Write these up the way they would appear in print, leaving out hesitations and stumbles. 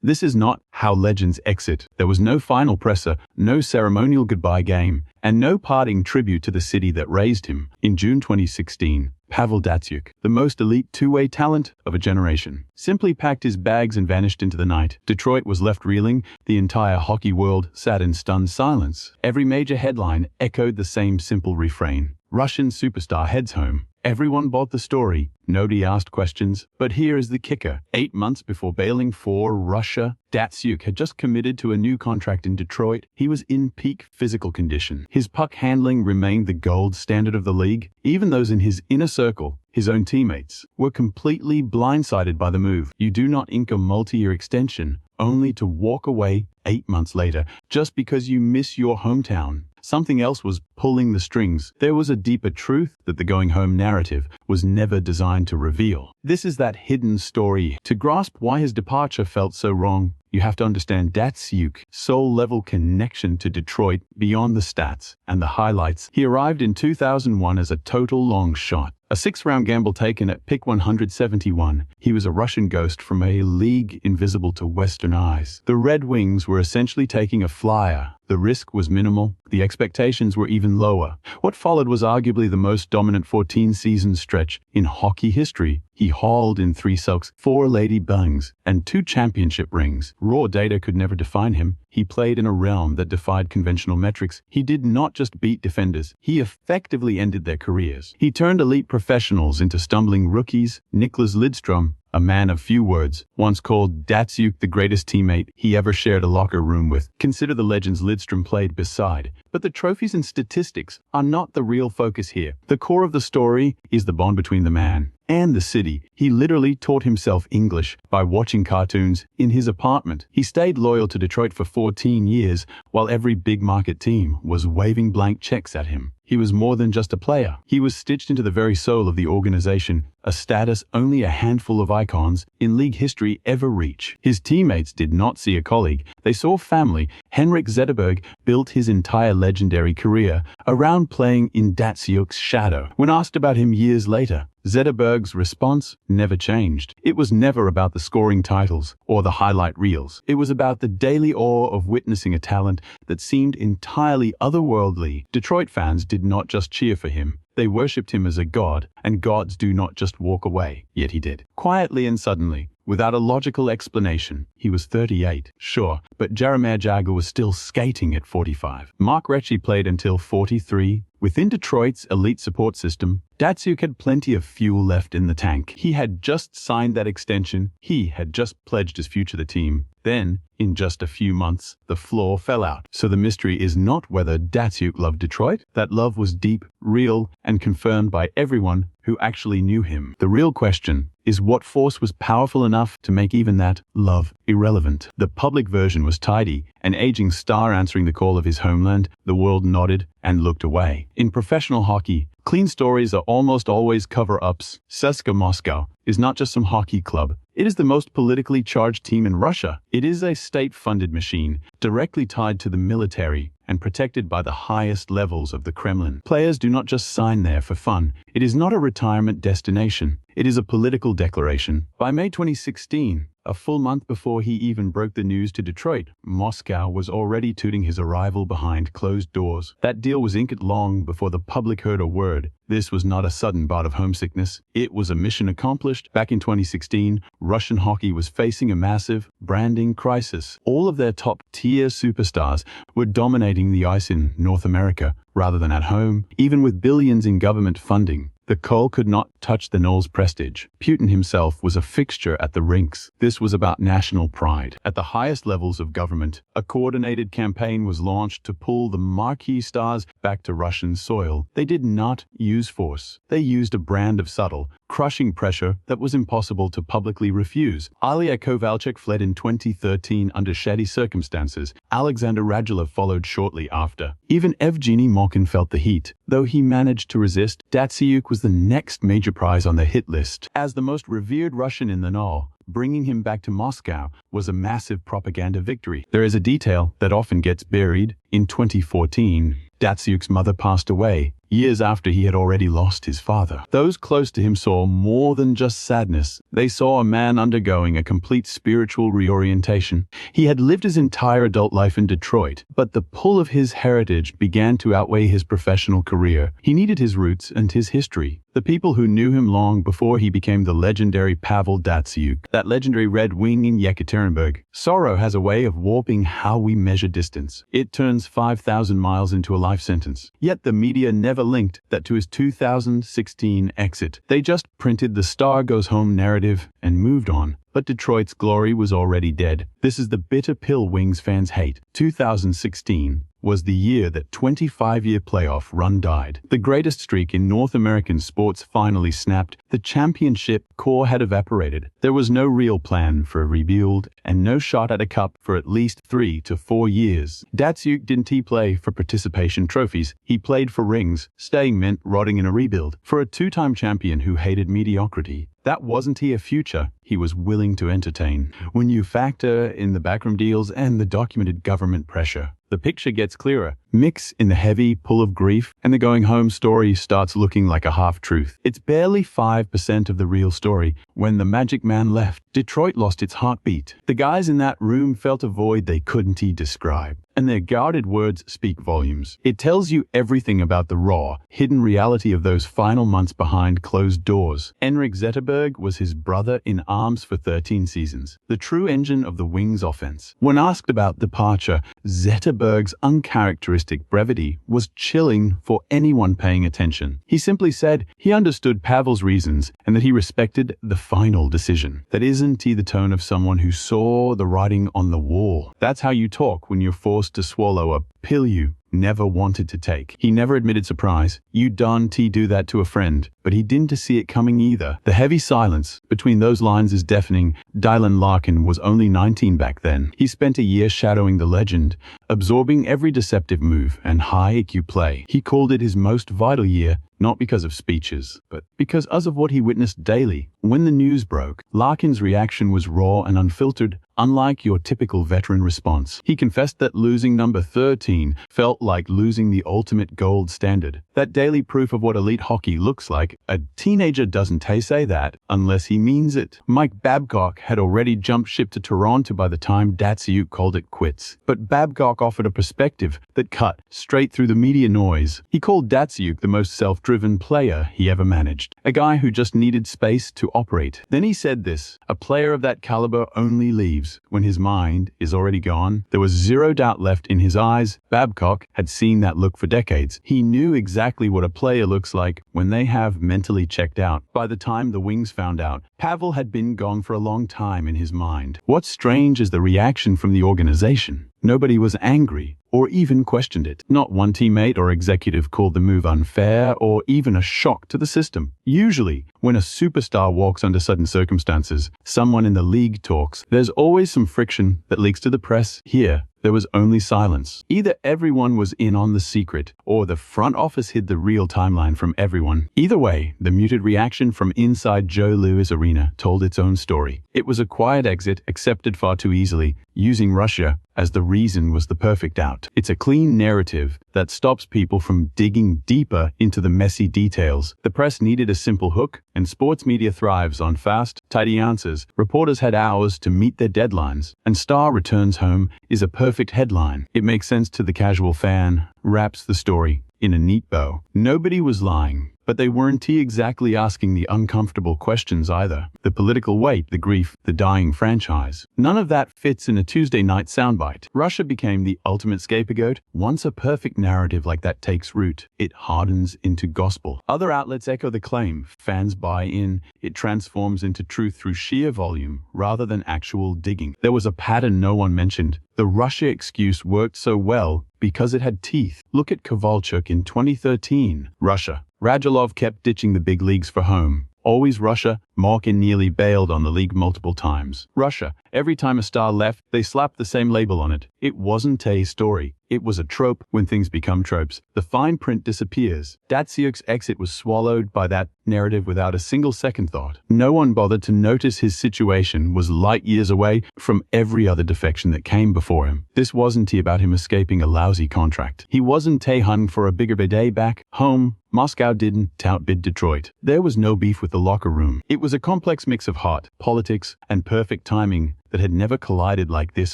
This is not how legends exit. There was no final presser, no ceremonial goodbye game, and no parting tribute to the city that raised him. In June 2016, Pavel Datsyuk, the most elite two-way talent of a generation, simply packed his bags and vanished into the night. Detroit was left reeling. The entire hockey world sat in stunned silence. Every major headline echoed the same simple refrain: Russian superstar heads home. Everyone bought the story. Nobody asked questions. But here is the kicker. 8 months before bailing for Russia, Datsyuk had just committed to a new contract in Detroit. He was in peak physical condition. His puck handling remained the gold standard of the league. Even those in his inner circle, his own teammates, were completely blindsided by the move. You do not ink a multi-year extension only to walk away 8 months later just because you miss your hometown. Something else was pulling the strings. There was a deeper truth that the going home narrative was never designed to reveal. This is that hidden story. To grasp why his departure felt so wrong, you have to understand Datsyuk's soul-level connection to Detroit beyond the stats and the highlights. He arrived in 2001 as a total long shot. A 6th-round gamble taken at pick 171. He was a Russian ghost from a league invisible to Western eyes. The Red Wings were essentially taking a flyer. The risk was minimal. The expectations were even lower. What followed was arguably the most dominant 14-season stretch in hockey history. He hauled in 3 Selkes, 4 Lady Byngs, and 2 championship rings. Raw data could never define him. He played in a realm that defied conventional metrics. He did not just beat defenders. He effectively ended their careers. He turned elite professionals into stumbling rookies. Niklas Lidstrom, a man of few words, once called Datsyuk the greatest teammate he ever shared a locker room with. Consider the legends Lidstrom played beside. But the trophies and statistics are not the real focus here. The core of the story is the bond between the man and the city. He literally taught himself English by watching cartoons in his apartment. He stayed loyal to Detroit for 14 years while every big market team was waving blank checks at him. He was more than just a player. He was stitched into the very soul of the organization, a status only a handful of icons in league history ever reach. His teammates did not see a colleague. They saw family. Henrik Zetterberg built his entire legendary career around playing in Datsyuk's shadow. When asked about him years later, Zetterberg's response never changed. It was never about the scoring titles or the highlight reels. It was about the daily awe of witnessing a talent that seemed entirely otherworldly. Detroit fans did not just cheer for him. They worshipped him as a god, and gods do not just walk away. Yet he did. Quietly and suddenly, without a logical explanation. He was 38, sure, but Jaromir Jagr was still skating at 45. Mark Recchi played until 43. Within Detroit's elite support system, Datsyuk had plenty of fuel left in the tank. He had just signed that extension. He had just pledged his future to the team. Then, in just a few months, the floor fell out. So the mystery is not whether Datsyuk loved Detroit. That love was deep, real, and confirmed by everyone who actually knew him. The real question is what force was powerful enough to make even that love irrelevant. The public version was tidy, an aging star answering the call of his homeland. The world nodded and looked away. In professional hockey, clean stories are almost always cover-ups. CSKA Moscow is not just some hockey club. It is the most politically charged team in Russia. It is a state-funded machine, directly tied to the military and protected by the highest levels of the Kremlin. Players do not just sign there for fun. It is not a retirement destination. It is a political declaration. By May 2016, a full month before he even broke the news to Detroit, Moscow was already tooting his arrival behind closed doors. That deal was inked long before the public heard a word. This was not a sudden bout of homesickness. It was a mission accomplished. Back in 2016, Russian hockey was facing a massive branding crisis. All of their top-tier superstars were dominating the ice in North America rather than at home. Even with billions in government funding, the coal could not touch the Knoll's prestige. Putin himself was a fixture at the rinks. This was about national pride. At the highest levels of government, a coordinated campaign was launched to pull the marquee stars back to Russian soil. They did not use force. They used a brand of subtle, crushing pressure that was impossible to publicly refuse. Ilya Kovalchuk fled in 2013 under shady circumstances. Alexander Radulov followed shortly after. Even Evgeny Malkin felt the heat. Though he managed to resist, Datsyuk was the next major prize on the hit list. As the most revered Russian in the Knoll, bringing him back to Moscow was a massive propaganda victory. There is a detail that often gets buried. In 2014, Datsyuk's mother passed away. years after he had already lost his father. Those close to him saw more than just sadness. They saw a man undergoing a complete spiritual reorientation. He had lived his entire adult life in Detroit, but the pull of his heritage began to outweigh his professional career. He needed his roots and his history. The people who knew him long before he became the legendary Pavel Datsyuk, that legendary Red Wing in Yekaterinburg. Sorrow has a way of warping how we measure distance. It turns 5,000 miles into a life sentence. Yet the media never linked that to his 2016 exit. They just printed the star goes home narrative and moved on. But Detroit's glory was already dead. This is the bitter pill Wings fans hate. 2016 was the year that 25-year playoff run died. The greatest streak in North American sports finally snapped. The championship core had evaporated. There was no real plan for a rebuild and no shot at a cup for at least 3 to 4 years. Datsyuk didn't play for participation trophies. He played for rings. Staying meant rotting in a rebuild. For a two-time champion who hated mediocrity, that wasn't a future he was willing to entertain. When you factor in the backroom deals and the documented government pressure, the picture gets clearer. Mix in the heavy pull of grief, and the going home story starts looking like a half-truth. It's barely 5% of the real story. When the Magic Man left, Detroit lost its heartbeat. The guys in that room felt a void they couldn't describe, and their guarded words speak volumes. It tells you everything about the raw, hidden reality of those final months behind closed doors. Henrik Zetterberg was his brother in arms for 13 seasons, the true engine of the Wings offense. When asked about departure, Zetterberg's uncharacteristic brevity was chilling for anyone paying attention. He simply said he understood Pavel's reasons and that he respected the final decision. That isn't the tone of someone who saw the writing on the wall. That's how you talk when you're forced to swallow a pill you never wanted to take. He never admitted surprise. You don't do that to a friend, but he didn't see it coming either. The heavy silence between those lines is deafening. Dylan Larkin was only 19 back then. He spent a year shadowing the legend, absorbing every deceptive move and high IQ play. He called it his most vital year, not because of speeches, but because of what he witnessed daily. When the news broke, Larkin's reaction was raw and unfiltered, unlike your typical veteran response. He confessed that losing number 13 felt like losing the ultimate gold standard. That daily proof of what elite hockey looks like. A teenager doesn't say that unless he means it. Mike Babcock had already jumped ship to Toronto by the time Datsyuk called it quits. But Babcock offered a perspective that cut straight through the media noise. He called Datsyuk the most self-driven player he ever managed, a guy who just needed space to operate. Then he said this: a player of that caliber only leaves when his mind is already gone. There was zero doubt left in his eyes. Babcock had seen that look for decades. He knew exactly what a player looks like when they have mentally checked out. By the time the Wings found out, Pavel had been gone for a long time in his mind. What's strange is the reaction from the organization. Nobody was angry or even questioned it. Not one teammate or executive called the move unfair or even a shock to the system. Usually, when a superstar walks under sudden circumstances, someone in the league talks. There's always some friction that leaks to the press. Here, there was only silence. Either everyone was in on the secret, or the front office hid the real timeline from everyone. Either way, the muted reaction from inside Joe Louis Arena told its own story. It was a quiet exit accepted far too easily, using Russia as the reason was the perfect out. It's a clean narrative that stops people from digging deeper into the messy details. The press needed a simple hook, and sports media thrives on fast, tidy answers. Reporters had hours to meet their deadlines, and Star returns home is a perfect headline. It makes sense to the casual fan, wraps the story in a neat bow. Nobody was lying, but they weren't exactly asking the uncomfortable questions either. The political weight, the grief, the dying franchise. None of that fits in a Tuesday night soundbite. Russia became the ultimate scapegoat. Once a perfect narrative like that takes root, it hardens into gospel. Other outlets echo the claim. Fans buy in. It transforms into truth through sheer volume rather than actual digging. There was a pattern no one mentioned. The Russia excuse worked so well because it had teeth. Look at Kovalchuk in 2013. Russia. Radulov kept ditching the big leagues for home. Always Russia, Malkin nearly bailed on the league multiple times. Russia, every time a star left, they slapped the same label on it. It wasn't a story. It was a trope. When things become tropes, the fine print disappears. Datsyuk's exit was swallowed by that narrative without a single second thought. No one bothered to notice his situation was light years away from every other defection that came before him. This wasn't about him escaping a lousy contract. He wasn't hung for a bigger bidet back home. Moscow didn't outbid Detroit. There was no beef with the locker room. It was a complex mix of heart, politics, and perfect timing that had never collided like this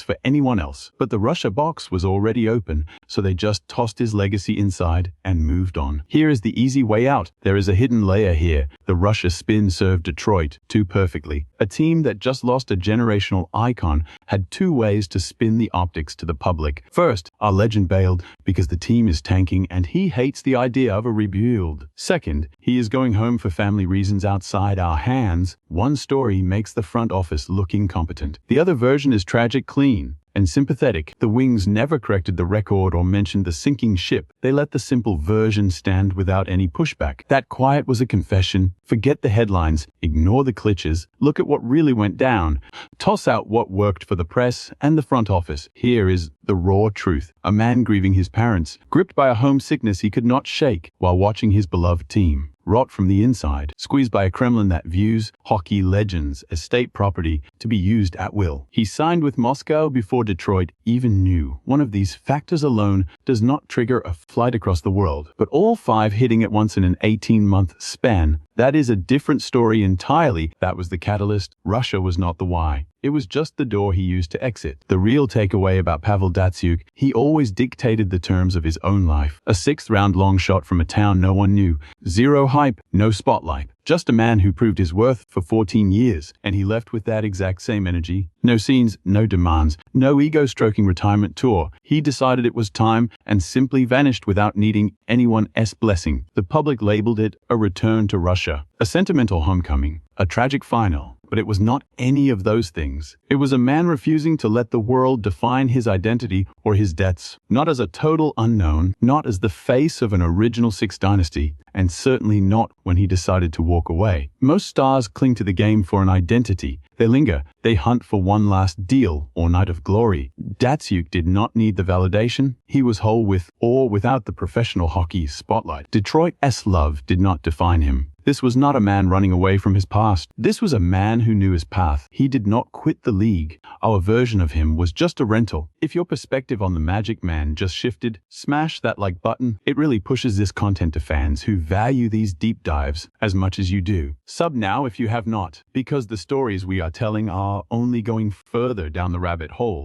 for anyone else. But the Russia box was already open, so they just tossed his legacy inside and moved on. Here is the easy way out. There is a hidden layer here. The Russia spin served Detroit too perfectly. A team that just lost a generational icon had two ways to spin the optics to the public. First, our legend bailed because the team is tanking and he hates the idea of a rebuild. Second, he is going home for family reasons outside our hands. One story makes the front office look incompetent. The other version is tragic, clean, and sympathetic. The Wings never corrected the record or mentioned the sinking ship. They let the simple version stand without any pushback. That quiet was a confession. Forget the headlines, ignore the cliches, look at what really went down. Toss out what worked for the press and the front office. Here is the raw truth. A man grieving his parents, gripped by a homesickness he could not shake while watching his beloved team rot from the inside, squeezed by a Kremlin that views hockey legends as state property to be used at will. He signed with Moscow before Detroit even knew. One of these factors alone does not trigger a flight across the world, but all five hitting at once in an 18-month span, that is a different story entirely. That was the catalyst. Russia was not the why. It was just the door he used to exit. The real takeaway about Pavel Datsyuk, he always dictated the terms of his own life. A sixth-round long shot from a town no one knew. Zero hype, no spotlight. Just a man who proved his worth for 14 years, and he left with that exact same energy. No scenes, no demands, no ego-stroking retirement tour. He decided it was time and simply vanished without needing anyone's blessing. The public labeled it a return to Russia, a sentimental homecoming, a tragic final. But it was not any of those things. It was a man refusing to let the world define his identity or his debts, not as a total unknown, not as the face of an original Six dynasty, and certainly not when he decided to walk away. Most stars cling to the game for an identity. They linger, they hunt for one last deal or night of glory. Datsyuk did not need the validation. He was whole with or without the professional hockey spotlight. Detroit's love did not define him. This was not a man running away from his past. This was a man who knew his path. He did not quit the league. Our version of him was just a rental. If your perspective on the Magic Man just shifted, smash that like button. It really pushes this content to fans who value these deep dives as much as you do. Sub now if you have not, because the stories we are telling are only going further down the rabbit hole.